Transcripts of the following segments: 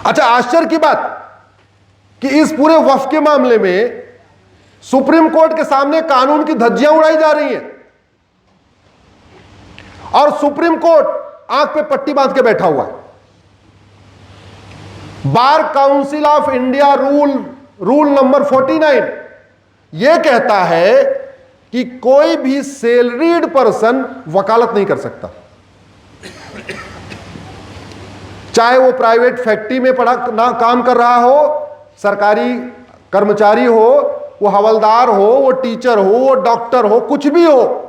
अच्छा, आश्चर्य की बात कि इस पूरे वक्फ के मामले में सुप्रीम कोर्ट के सामने कानून की धज्जियां उड़ाई जा रही हैं और सुप्रीम कोर्ट आंख पे पट्टी बांध के बैठा हुआ है। Bar council of India rule number 49 यह कहता है कि कोई भी सैलरीड पर्सन वकालत नहीं कर सकता, चाहे वो प्राइवेट फैक्ट्री में काम कर रहा हो, सरकारी कर्मचारी हो, वो हवलदार हो, वो टीचर हो, वो डॉक्टर हो, कुछ भी हो।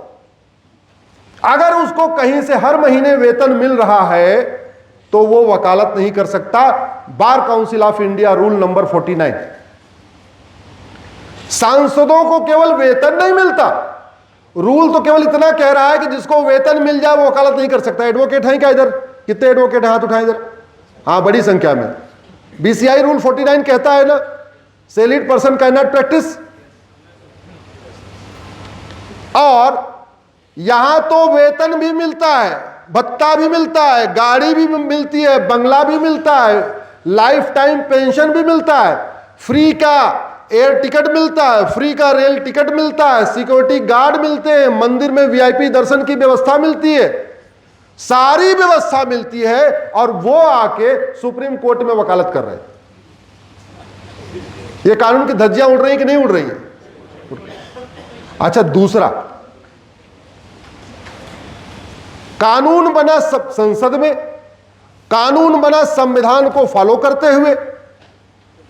अगर उसको कहीं से हर महीने वेतन मिल रहा है तो वो वकालत नहीं कर सकता। Bar council of India rule number 49। सांसदों को केवल वेतन नहीं मिलता, रूल तो केवल इतना कह रहा है कि जिसको वेतन मिल जाए वो वकालत नहीं कर सकता। एडवोकेट हैं क्या इधर? कितने एडवोकेट हैं? हाथ उठाएं इधर। हाँ, बड़ी संख्या में। बीसीआई रूल 49 कहता है ना, salaried person can not practice. और यहां तो वेतन भी मिलता है, भत्ता भी मिलता है, गाड़ी भी मिलती है, बंगला भी मिलता है, लाइफ टाइम पेंशन भी मिलता है, फ्री का एयर टिकट मिलता है, फ्री का रेल टिकट मिलता है, सिक्योरिटी गार्ड मिलते हैं, मंदिर में वीआईपी दर्शन की व्यवस्था मिलती है, सारी व्यवस्था मिलती है। और वो आके सुप्रीम कोर्ट में वकालत कर रहे हैं। ये कानून की धज्जियां उड़ रही कि नहीं उड़ रही है? अच्छा, दूसरा, कानून बना संसद में, कानून बना संविधान को फॉलो करते हुए,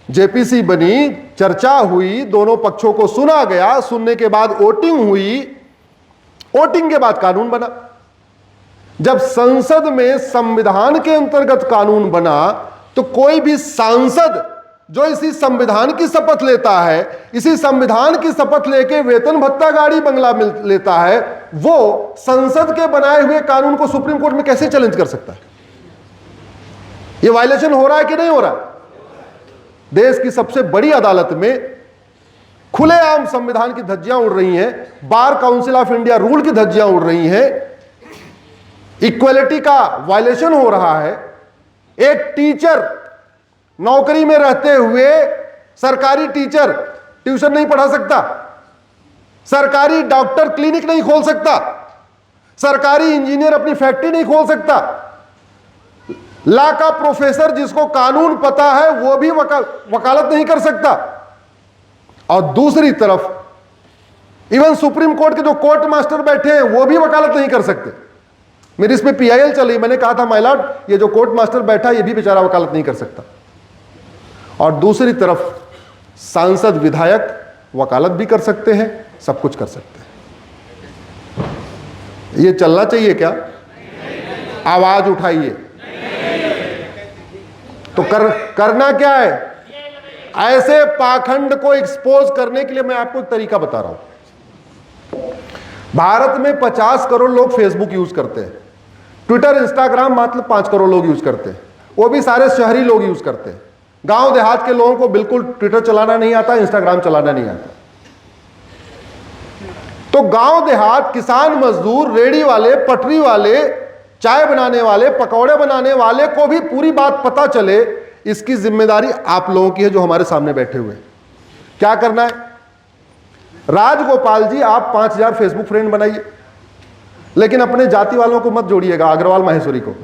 जेपीसी बनी, चर्चा हुई, दोनों पक्षों को सुना गया, सुनने के बाद वोटिंग हुई, वोटिंग के बाद कानून बना। जब संसद में संविधान के अंतर्गत कानून बना तो कोई भी सांसद जो इसी संविधान की शपथ लेता है, इसी संविधान की शपथ लेके वेतन भत्ता गाड़ी बंगला लेता है, वो संसद के बनाए हुए कानून को सुप्रीम कोर्ट में कैसे चैलेंज कर सकता है? ये वायलेशन हो रहा है कि नहीं हो रहा? देश की सबसे बड़ी अदालत में खुलेआम संविधान की धज्जियां उड़ रही हैं, bar council of India rule की धज्जियां उड़ रही हैं, इक्वलिटी का वायलेशन हो रहा है। एक टीचर नौकरी में रहते हुए, सरकारी टीचर ट्यूशन नहीं पढ़ा सकता, सरकारी डॉक्टर क्लिनिक नहीं खोल सकता, सरकारी इंजीनियर अपनी फैक्ट्री नहीं खोल सकता, लॉ का प्रोफेसर जिसको कानून पता है वो भी वकालत नहीं कर सकता। और दूसरी तरफ इवन सुप्रीम कोर्ट के जो कोर्ट मास्टर बैठे हैं वो भी वकालत नहीं कर सकते। मेरी इसमें पीआईएल चली, मैंने कहा था माय लॉर्ड, ये जो कोर्ट मास्टर बैठा ये भी बेचारा वकालत नहीं कर सकता। और दूसरी तरफ सांसद विधायक वकालत भी कर सकते हैं, सब कुछ कर सकते हैं। ये चलना चाहिए क्या? आवाज उठाइए। तो करना क्या है? ऐसे पाखंड को एक्सपोज करने के लिए मैं आपको एक तरीका बता रहा हूं। भारत में 50 करोड़ लोग फेसबुक यूज करते हैं, ट्विटर इंस्टाग्राम मात्र 5 करोड़ लोग यूज करते हैं, वो भी सारे शहरी लोग यूज करते हैं। गांव देहात के लोगों को बिल्कुल ट्विटर चलाना नहीं आता, इंस्टाग्राम चलाना नहीं आता। तो गांव देहात, किसान मजदूर, रेडी वाले, पटरी वाले, चाय बनाने वाले, पकौड़े बनाने वाले को भी पूरी बात पता चले, इसकी जिम्मेदारी आप लोगों की है जो हमारे सामने बैठे हुए। क्या करना है? राजगोपाल जी, आप 5000 फेसबुक फ्रेंड बनाइए, लेकिन अपने जाति वालों को मत जोड़िएगा, अग्रवाल माहेश्वरी को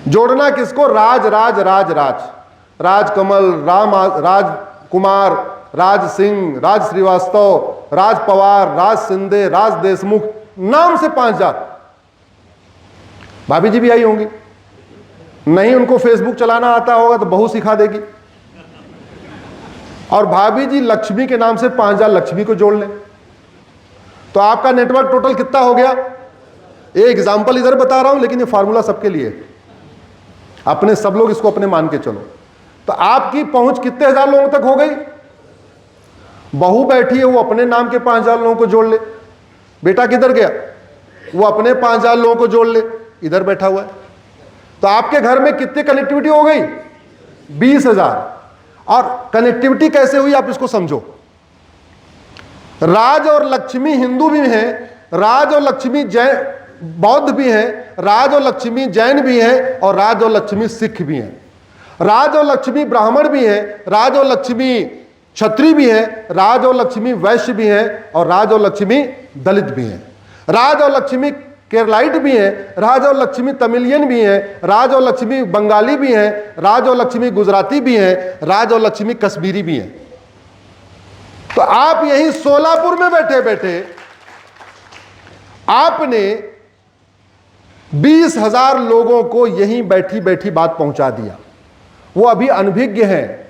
जोड़ना। किसको? राज राज राज राज राज कमल, राज कुमार, राज सिंह, राज श्रीवास्तव, राज पवार, राज सिंधे, राज देशमुख, नाम से 5000। भाभी जी भी आई होंगी, नहीं उनको फेसबुक चलाना आता होगा तो बहू सिखा देगी। और भाभी जी लक्ष्मी के नाम से 5000 लक्ष्मी को जोड़ लें तो आपका नेटवर्क टोटल कितना हो गया? एक एग्जांपल इधर बता रहा हूं, लेकिन ये फार्मूला सबके लिए, अपने सब लोग इसको अपने मान के चलो। तो आपकी पहुंच कितने हजार लोगों तक हो गई? बहू बैठी है, वो अपने नाम के 5000 लोगों को जोड़ ले। बेटा किधर गया? वो अपने 5000 लोगों को जोड़ ले, इधर बैठा हुआ है। तो आपके घर में कितनी कनेक्टिविटी हो गई? 20,000। और कनेक्टिविटी कैसे हुई आप इसको समझो। राज और लक्ष्मी हिंदू भी हैं, राज और लक्ष्मी जैन बौद्ध भी हैं, राज और लक्ष्मी जैन भी हैं, और राज और लक्ष्मी सिख भी हैं। राज और लक्ष्मी ब्राह्मण भी हैं, राज और लक्ष्मी क्षत्रिय भी हैं, राज और लक्ष्मी वैश्य भी हैं, और राज और लक्ष्मी दलित भी हैं। राज और लक्ष्मी केरलाइट भी हैं, राज और लक्ष्मी तमिलियन भी हैं, राज और लक्ष्मी बंगाली भी हैं, राज और लक्ष्मी गुजराती भी हैं, राज और लक्ष्मी कश्मीरी भी हैं। तो आप यहीं सोलापुर में बैठे बैठे आपने 20,000 लोगों को यहीं बैठी बैठी बात पहुंचा दिया। वो अभी अनभिज्ञ हैं,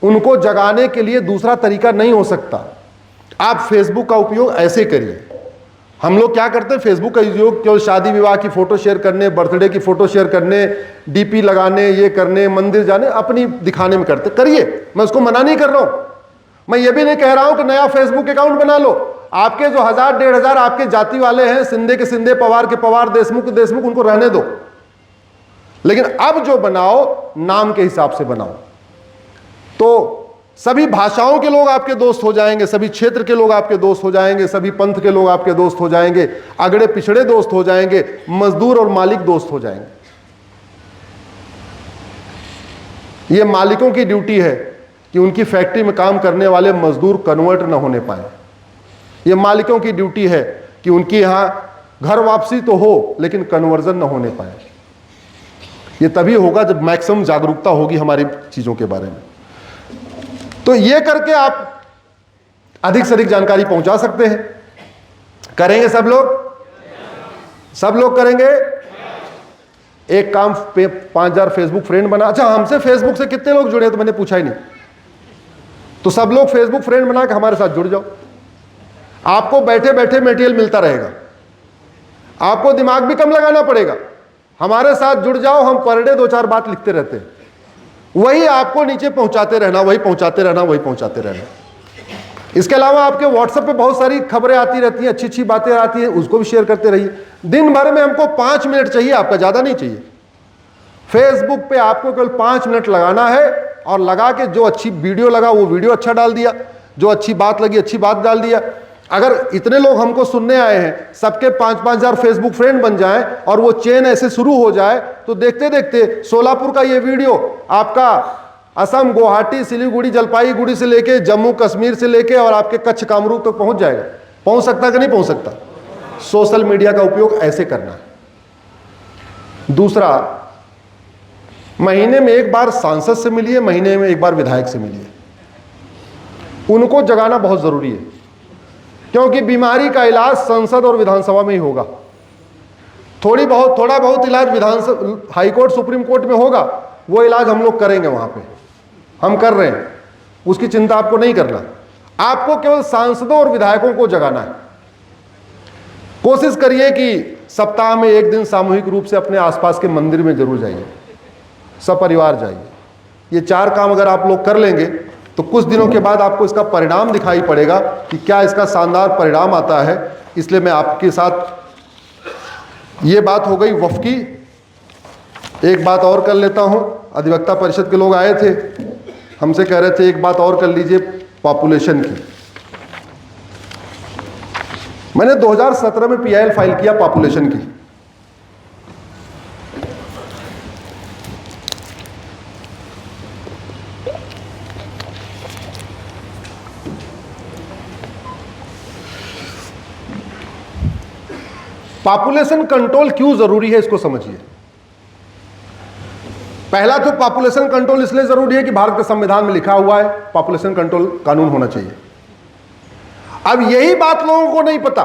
उनको जगाने के लिए दूसरा तरीका नहीं हो सकता। आप फेसबुक का उपयोग ऐसे करिए। हम लोग क्या करते हैं, फेसबुक का उपयोग केवल शादी विवाह की फोटो शेयर करने, बर्थडे की फोटो शेयर करने, डीपी लगाने, ये करने, मंदिर जाने, अपनी दिखाने में करते। करिए, मैं उसको मना नहीं कर रहा हूं। मैं ये भी नहीं कह रहा हूं कि नया फेसबुक अकाउंट बना लो। आपके जो 1,000-1,500 आपके जाति वाले हैं, सिंधे के सिंधे, पवार के पवार, देशमुख के देशमुख, उनको रहने दो। लेकिन अब जो बनाओ, नाम के हिसाब से बनाओ। तो सभी भाषाओं के लोग आपके दोस्त हो जाएंगे, सभी क्षेत्र के लोग आपके दोस्त हो जाएंगे, सभी पंथ के लोग आपके दोस्त हो जाएंगे, अगड़े पिछड़े दोस्त हो जाएंगे, मजदूर और मालिक दोस्त हो जाएंगे। यह मालिकों की ड्यूटी है कि उनकी फैक्ट्री में काम करने वाले मजदूर कन्वर्ट न होने पाए। यह मालिकों की ड्यूटी है कि उनकी यहां घर वापसी तो हो, लेकिन कन्वर्जन न होने पाए। यह तभी होगा जब मैक्सिमम जागरूकता होगी हमारी चीजों के बारे में। तो ये करके आप अधिक से अधिक जानकारी पहुंचा सकते हैं। करेंगे सब लोग? सब लोग करेंगे? एक काम पे 5,000 फेसबुक फ्रेंड बना। अच्छा, हमसे फेसबुक से कितने लोग जुड़े, तो मैंने पूछा ही नहीं। तो सब लोग फेसबुक फ्रेंड बना के हमारे साथ जुड़ जाओ। आपको बैठे बैठे मटेरियल मिलता रहेगा, आपको दिमाग भी कम लगाना पड़ेगा। हमारे साथ जुड़ जाओ, हम पर डे 2-4 बात लिखते रहते हैं, वही आपको नीचे पहुंचाते रहना, वही पहुंचाते रहना, वही पहुंचाते रहना। इसके अलावा आपके व्हाट्सएप पे बहुत सारी खबरें आती रहती हैं, अच्छी अच्छी बातें आती हैं, उसको भी शेयर करते रहिए। दिन भर में हमको 5 मिनट चाहिए, आपका ज्यादा नहीं चाहिए। फेसबुक पे आपको केवल 5 मिनट लगाना है, और लगा के जो अच्छी वीडियो लगा वो वीडियो अच्छा डाल दिया, जो अच्छी बात लगी अच्छी बात डाल दिया। अगर इतने लोग हमको सुनने आए हैं, सबके 5,000 फेसबुक फ्रेंड बन जाएं और वो चेन ऐसे शुरू हो जाए, तो देखते देखते सोलापुर का ये वीडियो आपका असम, गुवाहाटी, सिलीगुड़ी, जलपाईगुड़ी से लेके जम्मू कश्मीर से लेके और आपके कच्छ कामरूप तक पहुंच जाएगा। पहुंच सकता कि नहीं पहुंच सकता? सोशल मीडिया का उपयोग ऐसे करना है। दूसरा, महीने में एक बार सांसद से मिलिए, महीने में एक बार विधायक से मिलिए। उनको जगाना बहुत जरूरी है, क्योंकि बीमारी का इलाज संसद और विधानसभा में ही होगा। थोड़ा बहुत इलाज विधानसभा, हाईकोर्ट, सुप्रीम कोर्ट में होगा, वो इलाज हम लोग करेंगे वहां पे, हम कर रहे हैं, उसकी चिंता आपको नहीं करना। आपको केवल सांसदों और विधायकों को जगाना है। कोशिश करिए कि सप्ताह में एक दिन सामूहिक रूप से अपने आसपास के मंदिर में जरूर जाइए, सपरिवार जाइए। ये 4 काम अगर आप लोग कर लेंगे तो कुछ दिनों के बाद आपको इसका परिणाम दिखाई पड़ेगा कि क्या इसका शानदार परिणाम आता है। इसलिए मैं आपके साथ, ये बात हो गई वफ़ की। एक बात और कर लेता हूं। अधिवक्ता परिषद के लोग आए थे, हमसे कह रहे थे एक बात और कर लीजिए पॉपुलेशन की। मैंने 2017 में PIL फाइल किया पॉपुलेशन की। पॉपुलेशन कंट्रोल क्यों जरूरी है, इसको समझिए। पहला तो पॉपुलेशन कंट्रोल इसलिए जरूरी है कि भारत के संविधान में लिखा हुआ है पॉपुलेशन कंट्रोल कानून होना चाहिए। अब यही बात लोगों को नहीं पता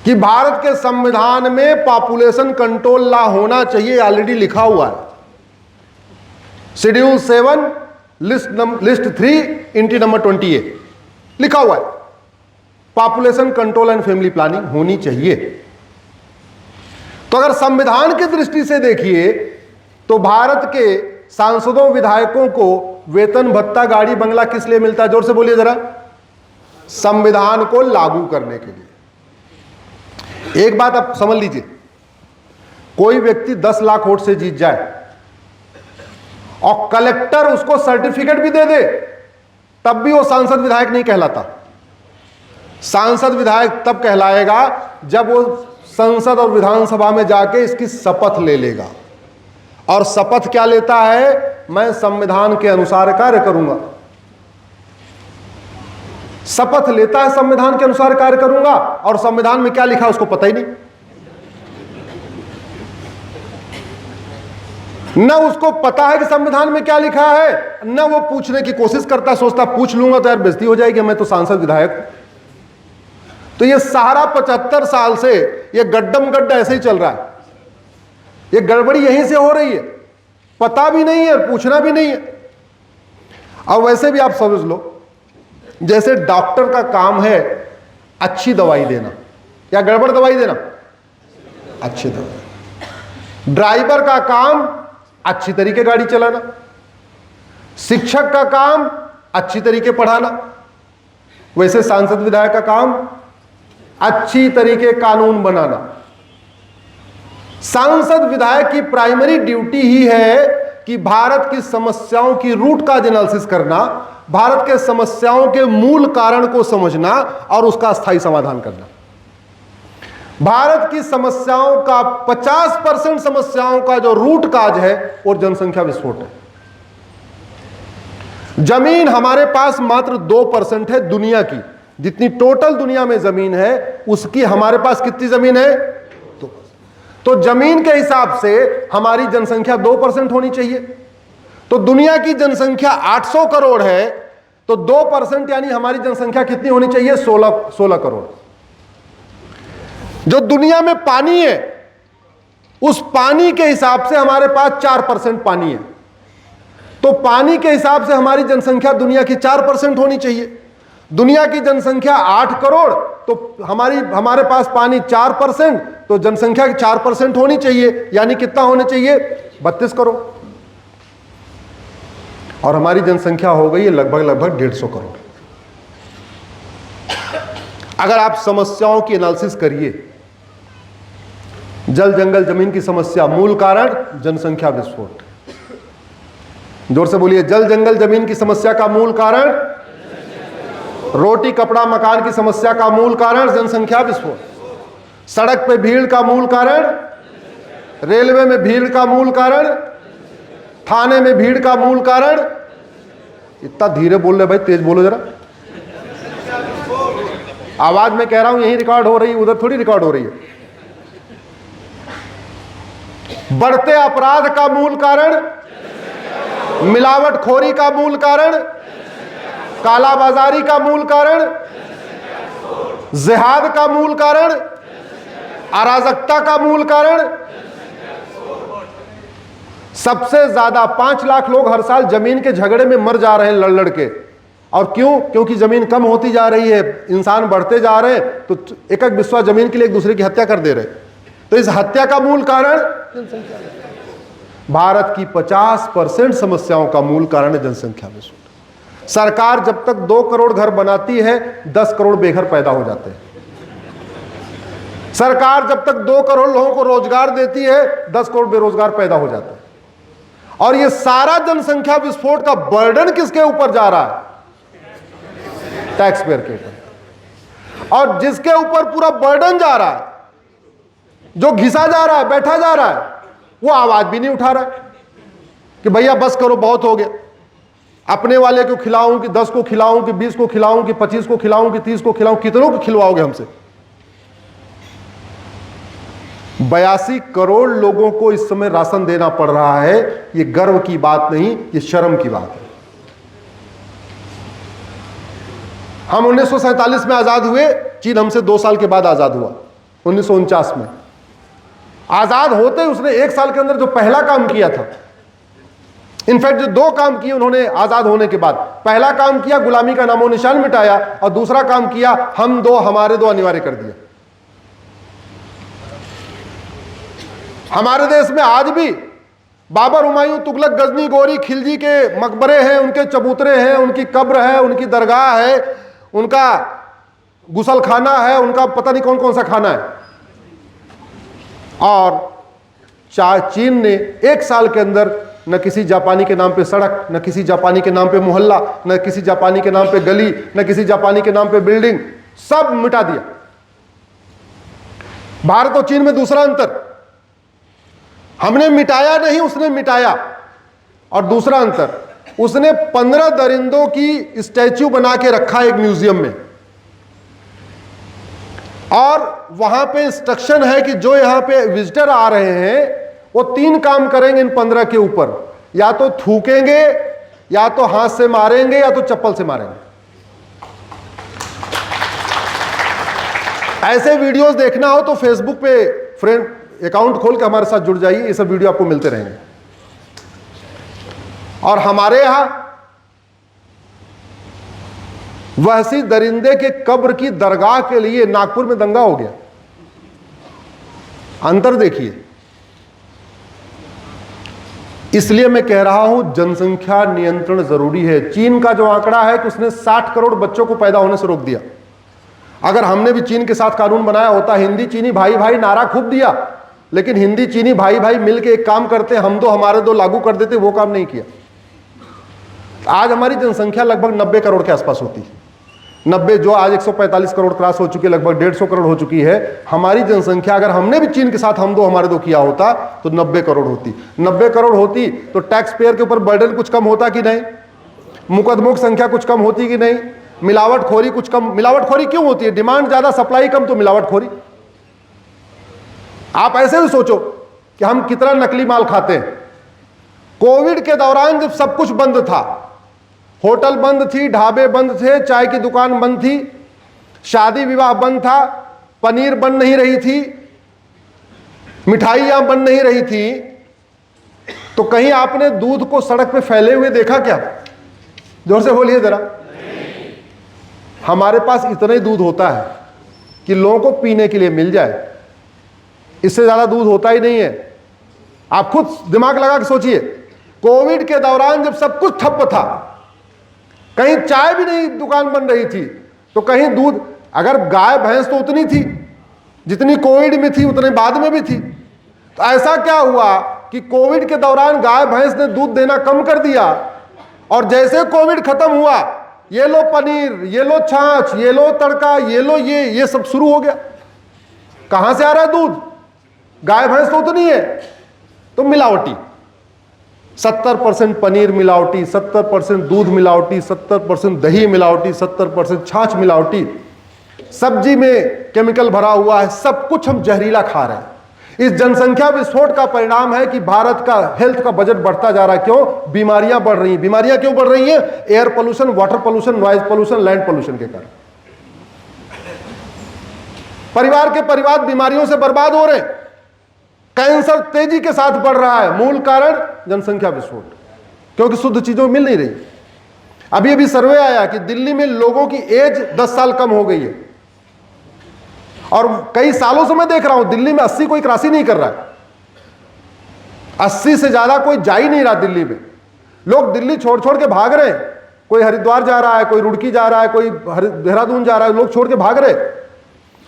कि भारत के संविधान में पॉपुलेशन कंट्रोल लॉ होना चाहिए, ऑलरेडी लिखा हुआ है। शेड्यूल 7 लिस्ट 3 एंट्री नंबर 28 लिखा हुआ है, population control and family planning होनी चाहिए। तो अगर संविधान की दृष्टि से देखिए तो भारत के सांसदों, विधायकों को वेतन, भत्ता, गाड़ी, बंगला किस लिए मिलता है? जोर से बोलिए जरा। संविधान को लागू करने के लिए। एक बात आप समझ लीजिए, कोई व्यक्ति 10 लाख वोट से जीत जाए और कलेक्टर उसको सर्टिफिकेट भी दे दे, तब भी वो सांसद विधायक नहीं कहलाता। सांसद विधायक तब कहलाएगा जब वो संसद और विधानसभा में जाके इसकी शपथ ले लेगा और शपथ क्या लेता है? मैं संविधान के अनुसार कार्य करूंगा। शपथ लेता है संविधान के अनुसार कार्य करूंगा, और संविधान में क्या लिखा है उसको पता ही नहीं। न उसको पता है कि संविधान में क्या लिखा है, न वो पूछने की कोशिश करता, सोचता पूछ लूंगा तो यार बेइज्जती हो जाएगी, मैं तो सांसद विधायक। तो ये सारा 75 साल से ये गड्ढम गड्ढा ऐसे ही चल रहा है। ये गड़बड़ी यहीं से हो रही है, पता भी नहीं है, पूछना भी नहीं है। अब वैसे भी आप समझ लो, जैसे डॉक्टर का काम है अच्छी दवाई देना या गड़बड़ दवाई देना, अच्छी दवाई। ड्राइवर का काम अच्छी तरीके गाड़ी चलाना, शिक्षक का काम अच्छी तरीके पढ़ाना, वैसे सांसद विधायक का काम अच्छी तरीके कानून बनाना। सांसद विधायक की प्राइमरी ड्यूटी ही है कि भारत की समस्याओं की रूट कॉज एनालिसिस करना, भारत के समस्याओं के मूल कारण को समझना और उसका स्थायी समाधान करना। भारत की समस्याओं का 50% समस्याओं का जो रूट काज है वो जनसंख्या विस्फोट है। जमीन हमारे पास मात्र 2% है दुनिया की, जितनी टोटल दुनिया में जमीन है उसकी हमारे पास कितनी जमीन है? 2%। तो जमीन के हिसाब से हमारी जनसंख्या 2% होनी चाहिए। तो दुनिया की जनसंख्या 800 करोड़ है, तो 2% यानी हमारी जनसंख्या कितनी होनी चाहिए? 16 करोड़। जो दुनिया में पानी है उस पानी के हिसाब से हमारे पास 4% पानी है, तो पानी के हिसाब से हमारी जनसंख्या दुनिया की 4% होनी चाहिए। दुनिया की जनसंख्या 8 करोड़, तो हमारे पास पानी 4%, तो जनसंख्या 4% होनी चाहिए, यानी कितना होने चाहिए? 32 करोड़। और हमारी जनसंख्या हो गई है लगभग 150 करोड़। अगर आप समस्याओं की एनालिसिस करिए, जल जंगल जमीन की समस्या, मूल कारण जनसंख्या विस्फोट। जोर से बोलिए, जल जंगल जमीन की समस्या का मूल कारण, रोटी कपड़ा मकान की समस्या का मूल कारण जनसंख्या विस्फोट। सड़क पे भीड़ का मूल कारण, रेलवे में भीड़ का मूल कारण, थाने में भीड़ का मूल कारण। इतना धीरे बोल रहे भाई, तेज बोलो जरा। आवाज में कह रहा हूं यही रिकॉर्ड हो रही है, उधर थोड़ी रिकॉर्ड हो रही है। बढ़ते अपराध का मूल कारण, मिलावटखोरी का मूल कारण, कालाबाजारी का मूल कारण, जिहाद का मूल कारण, अराजकता का मूल कारण। सबसे ज्यादा 5 लाख लोग हर साल जमीन के झगड़े में मर जा रहे हैं लड़ लड़ के। और क्यों? क्योंकि जमीन कम होती जा रही है, इंसान बढ़ते जा रहे हैं, तो एक एक विश्वा जमीन के लिए एक दूसरे की हत्या कर दे रहे। तो इस हत्या का मूल कारण जनसंख्या। भारत की 50% समस्याओं का मूल कारण है जनसंख्या विस्फोट। सरकार जब तक 2 करोड़ घर बनाती है 10 करोड़ बेघर पैदा हो जाते हैं। सरकार जब तक 2 करोड़ लोगों को रोजगार देती है 10 करोड़ बेरोजगार पैदा हो जाते हैं। और ये सारा जनसंख्या विस्फोट का बर्डन किसके ऊपर जा रहा है? टैक्स पेयर के ऊपर। और जिसके ऊपर पूरा बर्डन जा रहा है, जो घिसा जा रहा है, बैठा जा रहा है, वो आवाज भी नहीं उठा रहा है कि भैया बस करो, बहुत हो गया। अपने वाले को खिलाऊं कि 10 को खिलाऊं कि 20 को खिलाऊं कि 25 को खिलाऊं कि 30 को खिलाऊं, कितनों को खिलवाओगे हमसे? 82 करोड़ लोगों को इस समय राशन देना पड़ रहा है। ये गर्व की बात नहीं, ये शर्म की बात है। हम 1947 में आजाद हुए, चीन हमसे 2 साल के बाद आजाद हुआ 1949 में। आजाद होते उसने 1 साल के अंदर जो पहला काम किया था, इनफैक्ट जो 2 काम किए उन्होंने आजाद होने के बाद। पहला काम किया गुलामी का नामो निशान मिटाया, और दूसरा काम किया हम दो हमारे दो अनिवार्य कर दिया। हमारे देश में आज भी बाबर, हुमायूं, तुगलक, गजनी, गोरी, खिलजी के मकबरे हैं, उनके चबूतरे हैं, उनकी कब्र है, उनकी दरगाह है, उनका गुसल खाना है, उनका पता नहीं कौन कौन सा खाना है। और चीन ने 1 साल के अंदर न किसी जापानी के नाम पे सड़क, न किसी जापानी के नाम पे मोहल्ला, न किसी जापानी के नाम पे गली, न किसी जापानी के नाम पे बिल्डिंग, सब मिटा दिया। भारत और चीन में दूसरा अंतर, हमने मिटाया नहीं, उसने मिटाया। और दूसरा अंतर, उसने 15 दरिंदों की स्टैच्यू बना के रखा एक म्यूजियम में, और वहां पे इंस्ट्रक्शन है कि जो यहां पे विजिटर आ रहे हैं वो 3 काम करेंगे इन 15 के ऊपर, या तो थूकेंगे, या तो हाथ से मारेंगे, या तो चप्पल से मारेंगे। ऐसे वीडियोस देखना हो तो फेसबुक पे फ्रेंड अकाउंट खोल के हमारे साथ जुड़ जाइए, ये सब वीडियो आपको मिलते रहेंगे। और हमारे यहां वहशी दरिंदे के कब्र की दरगाह के लिए नागपुर में दंगा हो गया। अंतर देखिए। इसलिए मैं कह रहा हूं जनसंख्या नियंत्रण जरूरी है। चीन का जो आंकड़ा है कि उसने 60 करोड़ बच्चों को पैदा होने से रोक दिया। अगर हमने भी चीन के साथ कानून बनाया होता, हिंदी चीनी भाई भाई नारा खूब दिया, लेकिन हिंदी चीनी भाई भाई मिलके एक काम करते, हम दो हमारे दो लागू कर देते, वो काम नहीं किया। आज हमारी जनसंख्या लगभग 90 करोड़ के आसपास होती है। 90 जो आज 145 करोड़ क्रॉस हो चुकी है, लगभग 150 करोड़ हो चुकी है। हमारी जनसंख्या अगर हमने भी चीन के साथ हम दो हमारे दो किया होता तो 90 करोड़ होती। 90 करोड़ होती तो टैक्स पेयर के ऊपर बर्डन कुछ कम होता कि नहीं? मुकदमों की संख्या कुछ कम होती कि नहीं? मिलावटखोरी कुछ कम। मिलावटखोरी क्यों होती है? डिमांड ज्यादा, सप्लाई कम, तो मिलावटखोरी। आप ऐसे भी सोचो कि हम कितना नकली माल खाते हैं। कोविड के दौरान जब सब कुछ बंद था, होटल बंद थी, ढाबे बंद थे, चाय की दुकान बंद थी, शादी विवाह बंद था, पनीर बन नहीं रही थी, मिठाइयां बन नहीं रही थी, तो कहीं आपने दूध को सड़क पे फैले हुए देखा क्या? जोर से बोलिए जरा। हमारे पास इतना ही दूध होता है कि लोगों को पीने के लिए मिल जाए, इससे ज्यादा दूध होता ही नहीं है। आप खुद दिमाग लगा के सोचिए, कोविड के दौरान जब सब कुछ ठप्प था, कहीं चाय भी नहीं दुकान बन रही थी, तो कहीं दूध, अगर गाय भैंस तो उतनी थी जितनी कोविड में थी, उतने बाद में भी थी। तो ऐसा क्या हुआ कि कोविड के दौरान गाय भैंस ने दूध देना कम कर दिया, और जैसे कोविड खत्म हुआ, ये लो पनीर, ये लो छाछ, ये लो तड़का, ये लो ये सब शुरू हो गया। कहां से आ रहा है दूध? गाय भैंस तो उतनी है, तो मिलावटी। 70% पनीर मिलावटी, 70% दूध मिलावटी, 70% दही मिलावटी, 70% छाछ मिलावटी, सब्जी में केमिकल भरा हुआ है, सब कुछ हम जहरीला खा रहे हैं। इस जनसंख्या विस्फोट का परिणाम है कि भारत का हेल्थ का बजट बढ़ता जा रहा है। क्यों? बीमारियां बढ़ रही हैं। बीमारियां क्यों बढ़ रही हैं? Air pollution, water pollution, noise pollution, land pollution के कारण। परिवार के परिवार बीमारियों से बर्बाद हो रहे हैं। कैंसर तेजी के साथ बढ़ रहा है। मूल कारण जनसंख्या विस्फोट, क्योंकि शुद्ध चीजों मिल नहीं रही। अभी अभी सर्वे आया कि दिल्ली में लोगों की एज 10 साल कम हो गई है, और कई सालों से मैं देख रहा हूं दिल्ली में 80 कोई क्रॉस ही नहीं कर रहा है। 80 से ज्यादा कोई जा ही नहीं रहा दिल्ली में। लोग दिल्ली छोड़ छोड़ के भाग रहे हैं। कोई हरिद्वार जा रहा है, कोई रुड़की जा रहा है, कोई देहरादून जा रहा है, लोग छोड़ के भाग रहे,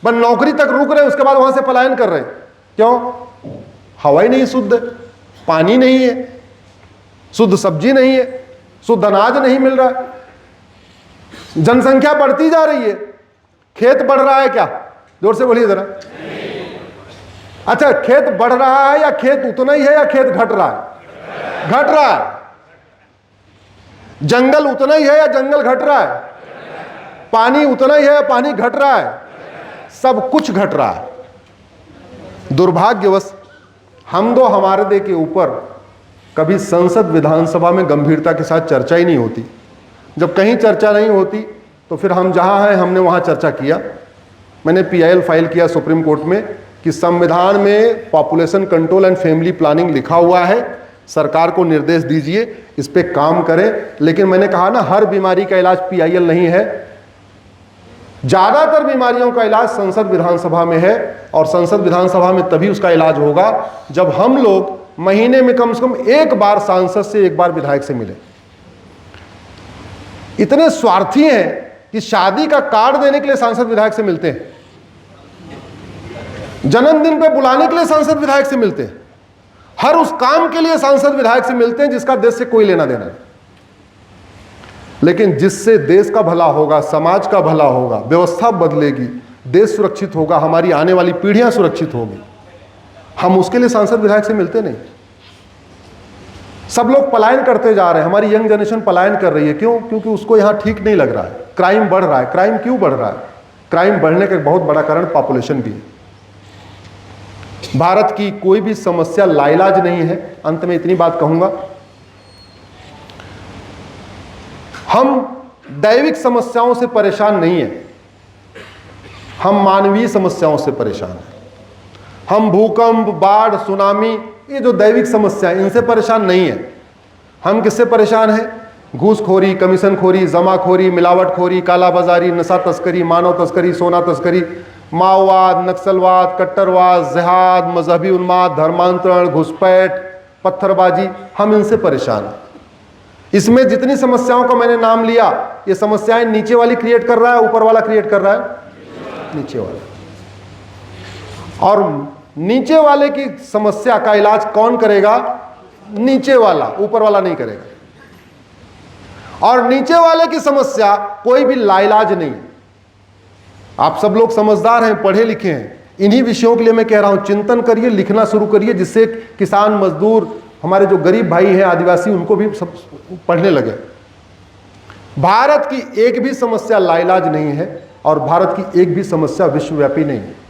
बस नौकरी तक रुक रहे, उसके बाद वहां से पलायन कर रहे हैं। क्यों? हवा ही नहीं शुद्ध, पानी नहीं है, शुद्ध सब्जी नहीं है, शुद्ध अनाज नहीं मिल रहा है। जनसंख्या बढ़ती जा रही है, खेत बढ़ रहा है क्या? जोर से बोलिए जरा। अच्छा, खेत बढ़ रहा है या खेत उतना ही है या खेत घट रहा है? घट रहा है। जंगल उतना ही है या जंगल घट रहा है? पानी उतना ही है या पानी घट रहा है? सब कुछ घट रहा है। दुर्भाग्यवश हम दो हमारे दे के ऊपर कभी संसद विधानसभा में गंभीरता के साथ चर्चा ही नहीं होती। जब कहीं चर्चा नहीं होती तो फिर हम जहां हैं हमने वहां चर्चा किया। मैंने PIL फाइल किया सुप्रीम कोर्ट में कि संविधान में population control and family planning लिखा हुआ है, सरकार को निर्देश दीजिए इस पे काम करें। लेकिन मैंने कहा ना, हर बीमारी का इलाज PIL नहीं है। ज्यादातर बीमारियों का इलाज संसद विधानसभा में है, और संसद विधानसभा में तभी उसका इलाज होगा जब हम लोग महीने में कम से कम एक बार सांसद से, एक बार विधायक से मिले। इतने स्वार्थी हैं कि शादी का कार्ड देने के लिए सांसद विधायक से मिलते हैं, जन्मदिन पे बुलाने के लिए सांसद विधायक से मिलते हैं, हर उस काम के लिए सांसद विधायक से मिलते हैं जिसका देश से कोई लेना देना नहीं। लेकिन जिससे देश का भला होगा, समाज का भला होगा, व्यवस्था बदलेगी, देश सुरक्षित होगा, हमारी आने वाली पीढ़ियां सुरक्षित होगी, हम उसके लिए सांसद विधायक से मिलते नहीं। सब लोग पलायन करते जा रहे हैं, हमारी यंग जनरेशन पलायन कर रही है। क्यों? क्योंकि उसको यहां ठीक नहीं लग रहा है, क्राइम बढ़ रहा है। क्राइम क्यों बढ़ रहा है? क्राइम बढ़ने का एक बहुत बड़ा कारण पॉपुलेशन भी है। भारत की कोई भी समस्या लाइलाज नहीं है। अंत में इतनी बात कहूंगा, हम दैविक समस्याओं से परेशान नहीं है, हम मानवीय समस्याओं से परेशान हैं। हम भूकंप, बाढ़, सुनामी, ये जो दैविक समस्या है इनसे परेशान नहीं है। हम किससे परेशान हैं? घूसखोरी, कमीशनखोरी, जमाखोरी, मिलावटखोरी, कालाबाजारी, नशा तस्करी, मानव तस्करी, सोना तस्करी, माओवाद, नक्सलवाद, कट्टरवाद, जिहाद, मजहबी उन्माद, धर्मांतरण, घुसपैठ, पत्थरबाजी, हम इनसे परेशान हैं। इसमें जितनी समस्याओं का मैंने नाम लिया, ये समस्याएं नीचे वाली क्रिएट कर रहा है, ऊपर वाला क्रिएट कर रहा है? नीचे वाला। और नीचे वाले की समस्या का इलाज कौन करेगा? नीचे वाला, ऊपर वाला नहीं करेगा। और नीचे वाले की समस्या कोई भी लाइलाज नहीं। आप सब लोग समझदार हैं, पढ़े लिखे हैं, इन्हीं विषयों के लिए मैं कह रहा हूं, चिंतन करिए, लिखना शुरू करिए, जिससे किसान, मजदूर, हमारे जो गरीब भाई हैं, आदिवासी, उनको भी सब पढ़ने लगे। भारत की एक भी समस्या लाइलाज नहीं है और भारत की एक भी समस्या विश्वव्यापी नहीं है।